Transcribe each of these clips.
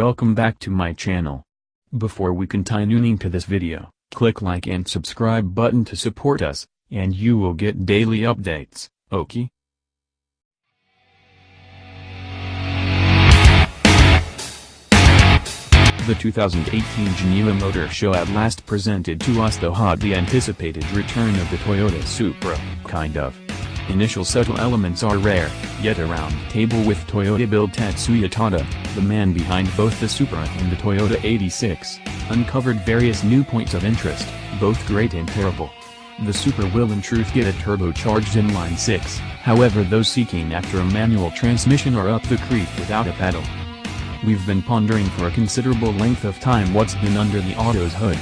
welcome back to my channel. Before we continue to this video, click like and subscribe button to support us, and you will get daily updates, okay? The 2018 Geneva Motor Show at last presented to us the hotly anticipated return of the Toyota Supra, kind of. Initial subtle elements are rare, yet a round table with Toyota build Tetsuya Tada, the man behind both the Supra and the Toyota 86, uncovered various new points of interest, both great and terrible. The Supra will in truth get a turbocharged inline-six, however those seeking after a manual transmission are up the creek without a pedal. We've been pondering for a considerable length of time what's been under the auto's hood.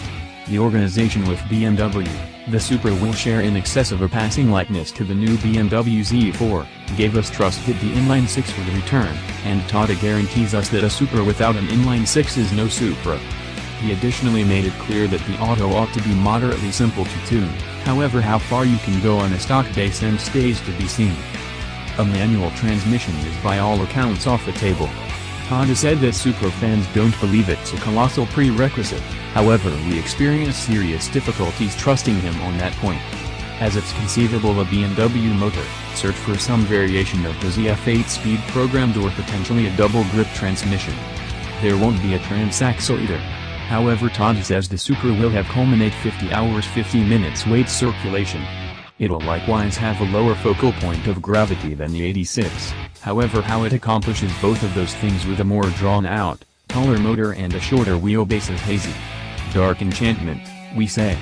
The organization with BMW, the Supra will share in excess of a passing likeness to the new BMW Z4, gave us trust that the inline-six for the return, and Tada guarantees us that a Supra without an inline-six is no Supra. He additionally made it clear that the auto ought to be moderately simple to tune, however how far you can go on a stock base end stays to be seen. A manual transmission is by all accounts off the table. Tada said that Supra fans don't believe it's a colossal prerequisite, however we experience serious difficulties trusting him on that point. As it's conceivable a BMW motor, search for some variation of the ZF8 speed programmed or potentially a double grip transmission. There won't be a transaxle either. However Tada says the Supra will have culminate 50 hours 50 minutes weight circulation. It'll likewise have a lower focal point of gravity than the 86, however how it accomplishes both of those things with a more drawn-out, taller motor and a shorter wheelbase is hazy. Dark enchantment, we say.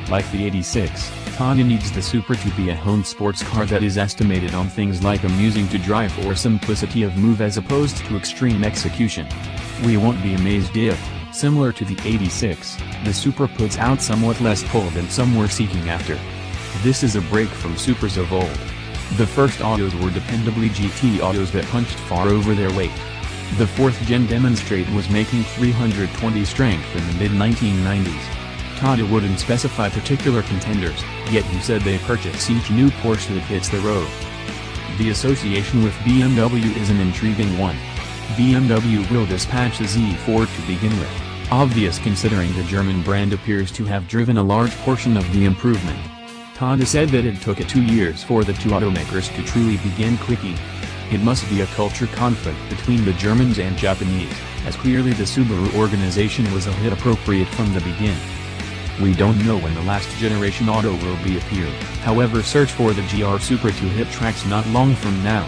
Like the 86, Tada needs the Supra to be a honed sports car that is estimated on things like amusing to drive or simplicity of move as opposed to extreme execution. We won't be amazed if, similar to the 86, the Supra puts out somewhat less pull than some were seeking after. This is a break from Supras of old. The first autos were dependably GT autos that punched far over their weight. The 4th gen demonstrate was making 320 strength in the mid-1990s. Tada wouldn't specify particular contenders, yet he said they purchase each new Porsche that hits the road. The association with BMW is an intriguing one. BMW will dispatch the Z4 to begin with, obvious considering the German brand appears to have driven a large portion of the improvement. Tada said that it took 2 years for the two automakers to truly begin clicking. It must be a culture conflict between the Germans and Japanese, as clearly the Subaru organization was a hit appropriate from the begin. We don't know when the last generation auto will be appeared, however search for the GR Supra to hit tracks not long from now.